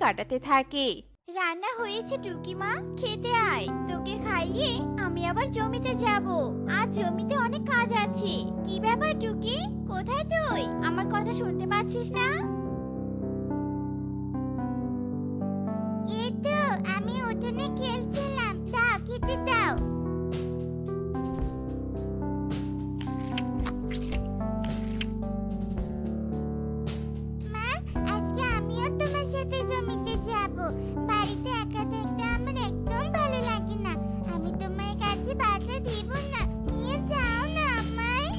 কাটাতে থাকে। রান্না হয়েছে টুকিমা, খেতে আয়। তোকে খাইয়ে আমি আবার জমিতে যাব। আজ জমিতে অনেক কাজ আছে। কি ব্যাপার টুকি, কোথায় তুই? আমার কথা শুনতে পাচ্ছিস না? এই তো আমি উঠোনে খেলছিলাম, দাও খেতে দাও। মা, আজকে আমিও তোমার সাথে জমিতে যাব। বাড়িতে একা থাকতে আমার একদম ভালো লাগে না। আমি তোমার কাছে বাধা দিব না, নিয়ে যাও না আমায়।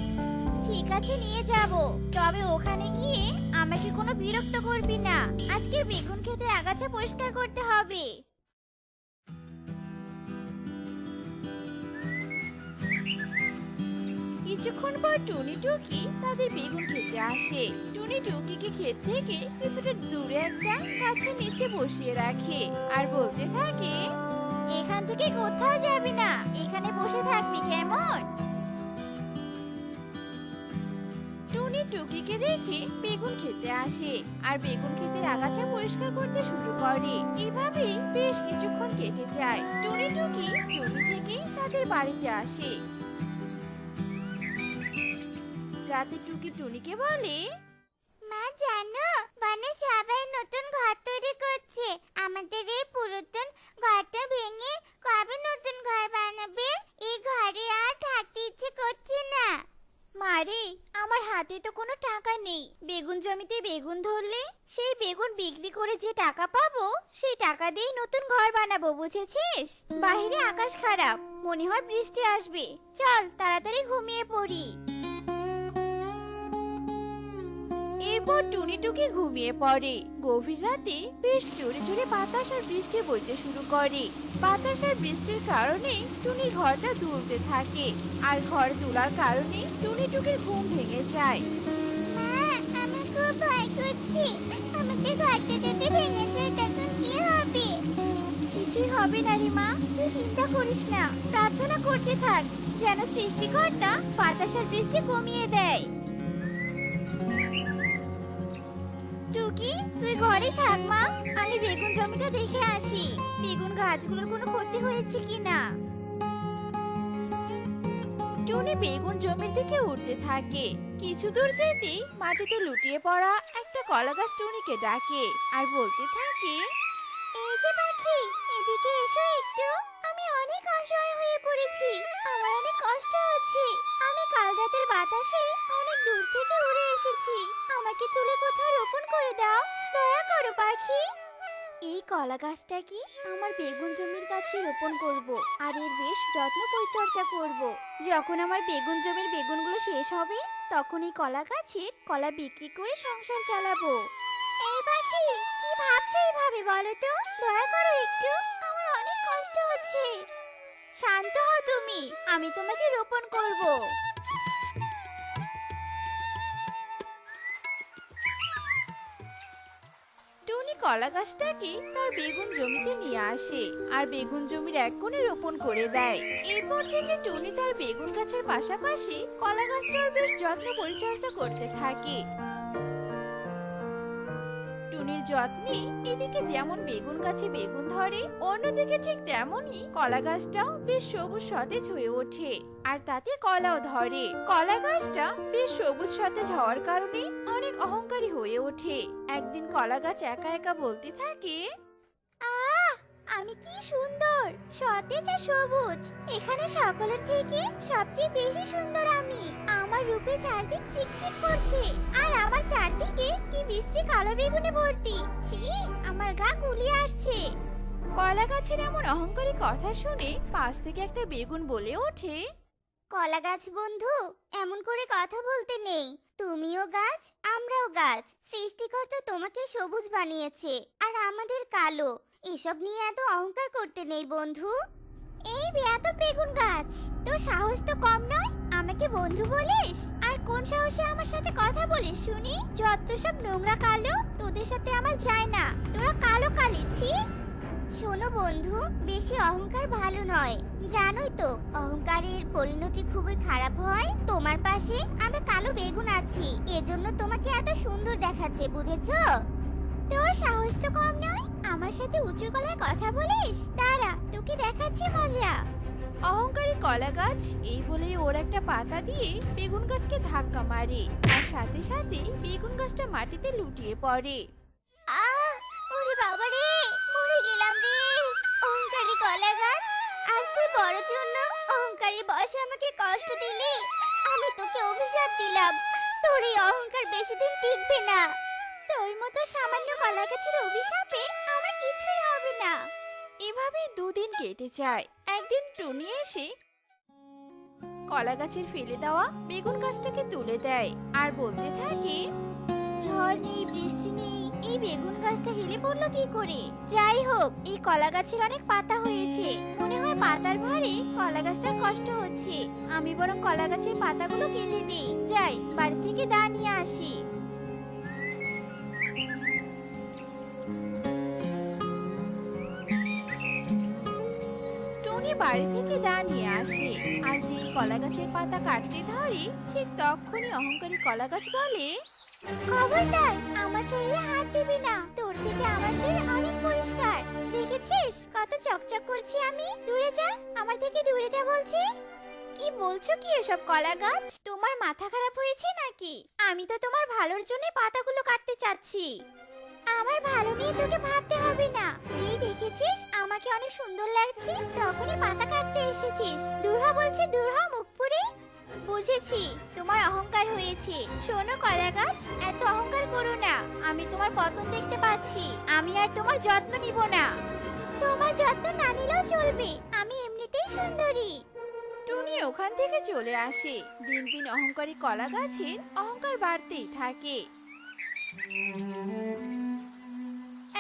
ঠিক আছে, নিয়ে যাব। তবে ওখানে গিয়ে আমাকে কোনো বিরক্ত করবি না। আজকে বেগুন খেতে আগাছা পরিষ্কার করতে হবে। কিছুক্ষণ পর টুনি টুকি তাদের বেগুন খেতে আসে। টুনি টুকিকে ক্ষেত থেকে কিছুটা দূরে একটা গাছের নিচে বসিয়ে রাখে আর বলতে থাকে, এখান থেকে কোথাও যাবি না, এখানে বসে থাকবি কেমন? টুনি টুকিকে রেখে বেগুন খেতে আসে আর বেগুন ক্ষেতের আগাছা পরিষ্কার করতে শুরু করে। এভাবেই বেশ কিছুক্ষণ কেটে যায়। টুনি টুকি জমি থেকে তাদের বাড়িতে আসে। রাতে টুকি টুনিকে বলে, মা জানো, বনে সবাই নতুন ঘর তৈরি করছে। আমাদের এই পুরাতন ঘরটা ভেঙে কবে নতুন ঘর বানাবে? এই ঘরে আর থাকতে ইচ্ছে করছে না। মারে, আমার হাতে তো কোনো টাকা নেই। বেগুন জমিতে বেগুন ধরলে সেই বেগুন বিক্রি করে যে টাকা পাবো, সেই টাকা দিয়েই নতুন ঘর বানাবো, বুঝেছিস? বাইরে আকাশ খারাপ, মনে হয় বৃষ্টি আসবে। চল তাড়াতাড়ি ঘুমিয়ে পড়ি। এরপর টুনি টুকি ঘুমিয়ে পড়ে। গভীর রাতে বেশ জোরে জোরে বাতাস আর বৃষ্টি বইতে শুরু করে। বাতাস আর বৃষ্টির কারণে টুনির ঘরটা দুলতে থাকে আর ঘর দুলার কারণে টুনি টুকির ঘুম ভেঙে যায়। মা, আমার খুব ভয় করছে। আমাদের ঘরটা যদি ভেঙে যায় তখন কি হবে? কিছুই হবে না রে মা, তুই চিন্তা করিস না। প্রার্থনা করতে থাক যেন সৃষ্টিকর্তা বাতাস আর বৃষ্টি কমিয়ে দেয়। টুকি, তুই ঘরে থাক মা, আমি বেগুন জমিটা দেখে আসি। বেগুন গাছগুলোর কোনো ক্ষতি হয়েছে কিনা। টুনি বেগুন জমির দিকে উঠতে থাকে। কিছু দূর যেতেই মাটিতে লুটিয়ে পড়া একটা কলা গাছ টুনিকে ডাকে আর বলতে থাকে, এই যে পাখি, এদিকে এসো একটু। আমি অনেক অসহায় হয়ে পড়েছি, আমার অনেক কষ্ট হচ্ছে। আমি কাল রাতের বাতাসে অনেক দূর থেকে উড়ে এসেছি। আমাকে তুলে কোথাও রোপণ করে দাও, দয়া করো পাখি। এই কলা গাছটা কি আমার বেগুন জমির কাছে রোপণ করব আর এর বেশ যত্ন পরিচর্যা করব। যখন আমার বেগুন জমির বেগুনগুলো শেষ হবে তখন এই কলা গাছের কলা বিক্রি করে সংসার চালাবো। এই পাখি, কি ভাবছো এইভাবে বলো তো? দয়া করো একটু, আমার অনেক কষ্ট হচ্ছে। শান্ত হও তুমি, আমি তোমাকে রোপণ করব। টুনি কলা গাছটাকে তার বেগুন জমিতে নিয়ে আসে আর বেগুন জমির এক কোণে রোপণ করে দেয়। এরপর থেকে টুনি তার বেগুন গাছের পাশাপাশি কলা গাছটার বেশ যত্ন পরিচর্যা করতে থাকে। টুনির যত্নে এদিকে যেমন বেগুন গাছে বেগুন ধরে, অন্যদিকে ঠিক তেমনই কলা গাছটাও বেশ সবুজ সতেজ হয়ে ওঠে আর তাতে কলাও ধরে। কলা গাছটা বেশ সবুজ সতেজ হওয়ার কারণে অনেক অহংকারী হয়ে ওঠে। একদিন কলা গাছ একা একা বলতে থাকে, আহ, আমি কি সুন্দর, সতেজ আর সবুজ। এখানে সকলের থেকে সবচেয়ে বেশি সুন্দর আমি। আমার রূপে চারদিক চিকচিক করছে আর আমার চারদিকে কি বিশ্রী কালো বেগুনে ভর্তি। ছি, আমার গা গুলিয়ে আসছে। কলা গাছের এমন অহংকারী কথা শুনে পাশ থেকে একটা বেগুন বলে ওঠে, কলা গাছ বন্ধু, এমন করে কথা বলতে নেই। তুমিও গাছ, আমরাও গাছ। সৃষ্টিকর্তা তোমাকে সবুজ বানিয়েছে আর আমাদের কালো। এসব নিয়ে এত অহংকার করতে নেই বন্ধু। এই বেয়াদব বেগুন গাছ, তোর সাহস তো কম নয়, আমাকে বন্ধু বলিস? আর কোন সাহসে আমার সাথে কথা বলিস শুনি? যত সব নোংরা কালো, তোদের সাথে আমার যায় না। তোরা কালো কালি, ছি। শোনো বন্ধু, বেশি অহংকার ভালো নয়। জানোই তো অহংকারের পরিণতি খুবই খারাপ হয়। তোমার পাশে আমরা কালো বেগুন আছি, এজন্য তোমাকে এত সুন্দর দেখাচ্ছে, বুঝেছো? তোর সাহস তো কম নয়, আমার সাথে উঁচু গলায় কথা বলিস? দাঁড়া, তোকে দেখাচ্ছি মজা। অহংকারী কলা গাছ এই বলেই ওর একটা পাতা দিয়ে বেগুন গাছকে ধাক্কা মারে, আর সাথে সাথে বেগুন গাছটা মাটিতে লুটিয়ে পড়ে। আহ! ওরে বাবা রে, মরে গেলাম রে। অহংকারী কলা গাছ, আজ তুই বড় জন্য অহংকারী বসে আমাকে কষ্ট দিলি। আমি তোকে অভিশাপ দিলাম, তোর এই অহংকার বেশি দিন টিকবে না। তোর মতো সামান্য কলা গাছের অভিশাপে আমার কিছুই হবে না। এভাবেই দুদিন কেটে যায়। একদিন টুনি এসে কলা গাছের ফেলে দেওয়া বেগুন গাছটাকে তুলে দেয় আর বলতে থাকে, ঝড় নেই, বৃষ্টি নেই, এই বেগুন গাছটা হেলে পড়লো কি করে? যাই হোক, এই কলা গাছের অনেক পাতা হয়েছে, মনে হয় পাতার ভারে কলা গাছটার কষ্ট হচ্ছে। আমি বরং কলা গাছের পাতাগুলো কেটে দিই, যাই বাড়ি থেকে দা নিয়ে আসি। টুনি বাড়ি থেকে দা নিয়ে আসে, আর যেই কলা গাছের পাতা কাটতে ধরে ঠিক তখনই অহংকারী কলা গাছ বলে, খবরদার, আমার শরীরে হাত দিবি না, তোর থেকে আমার শরীর অনেক পরিষ্কার। দেখেছিস কত চকচক করছি আমি? দূরে যা, আমার থেকে দূরে যা বলছি। কি বলছো কি এসব কলা গাছ? তোমার মাথা খারাপ হয়েছে নাকি? আমি তো তোমার ভালোর জন্য পাতাগুলো কাটতে চাচ্ছি। আমার ভালো নিয়ে তোকে ভাবতে হবে না। যেই দেখেছিস আমাকে অনেক সুন্দর লাগছে, তখনই পাতা কাটতে এসেছিস। দূর হ বলছি, দূর হ মুখ পুরি। বুঝেছি, তোমার অহংকার হয়েছে। শোনো কলা গাছ, এত অহংকার করো না। আমি তোমার পতন দেখতে পাচ্ছি, আমি আর তোমার যত্ন নিব না। তোমার যত্ন না নিলেও চলবে, আমি এমনিতেই সুন্দরী। টুনি ওখান থেকে চলে আসে। দিন দিন অহংকারী কলা গাছের অহংকার বাড়তেই থাকে।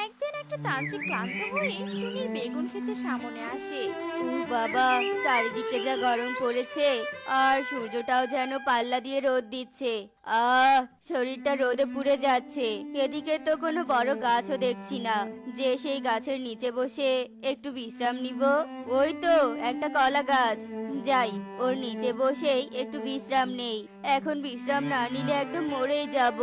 একদিন একটা তান্ত্রিক ক্লান্ত হয়ে টুনির বেগুন খেতে সামনে আসে। ও বাবা, চারিদিকে যা গরম পড়েছে, আর সূর্যটাও যেন পাল্লা দিয়ে রোদ দিচ্ছে। শরীরটা রোদে পুড়ে যাচ্ছে। এদিকে তো কোনো বড় গাছও দেখছি না যে সেই গাছের নিচে বসে একটু বিশ্রাম নিব। ওই তো একটা কলা গাছ, যাই ওর নিচে বসেই একটু বিশ্রাম নেই। এখন বিশ্রাম না নিলে একদম মরেই যাব।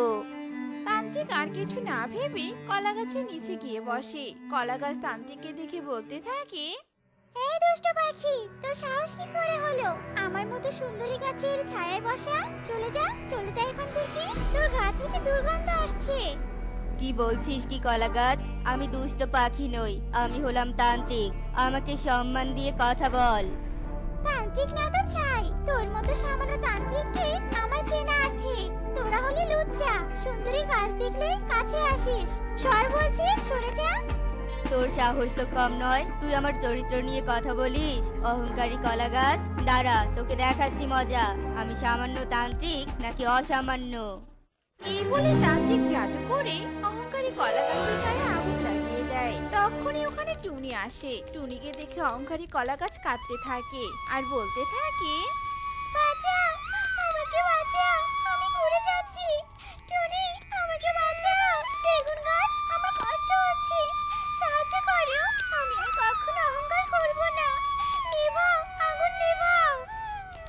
তান্ত্রিক আর কিছু না ভেবে কলা গাছের নিচে গিয়ে বসে। কলা গাছ তান্ত্রিককে দেখে বলতে থাকে, এই দুষ্ট পাখি, তোর সাহস কি করে হলো আমার মতো সুন্দরী গাছের ছায়ায় বসা? চলে যা, চলে যা এখান থেকে, তোর গা থেকে দুর্গন্ধ আসছে। কি বলছিস কি কলা গাছ? আমি দুষ্ট পাখি নই, আমি হলাম তান্ত্রিক। আমাকে সম্মান দিয়ে কথা বল। তান্ত্রিক না তো চাই, তোর মতো সামান্য তান্ত্রিককে আমার চেনা আছে। তোরা হলি লুচ্চা, সুন্দরী গাছ দেখলে কাছে আসিস। সর বলছি, সরে যা। তোর সাহস তো কম নয়, তুই আমার চরিত্র নিয়ে কথা বলিস? অহংকারী কলা গাছ, দাঁড়া, তোকে দেখাচ্ছি মজা। আমি সামান্য তান্ত্রিক নাকি অসামান্য। এই বলে তান্ত্রিক জাদু করে অহংকারী কলা গাছের গায়ে আগুন লাগিয়ে দেয়। তখনই ওখানে টুনি আসে। টুনিকে দেখে অহংকারী কলা গাছ কাঁদতে থাকে আর বলতে থাকে, বাঁচা, আমাকে বাঁচা, আমি মরে যাচ্ছি। টুনি, আমাকে বাঁচাও। বেগুন গাছ, আমার কষ্ট হচ্ছে, সাহায্য করো। আমি আর কখনো অহংকার করব না। নেভাও, আগুন নেভাও।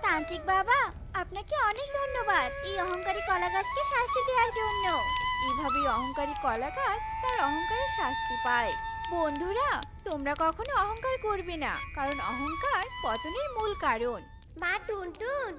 তান্ত্রিক বাবা, আপনাকে অনেক ধন্যবাদ এই অহংকারী কলা গাছকে শাস্তি দেওয়ার জন্য। এভাবেই অহংকারী কলা গাছ তার অহংকারের শাস্তি পায়। বন্ধুরা, তোমরা কখনো অহংকার করবে না, কারণ অহংকার পতনের মূল কারণ। মা টুনটুন,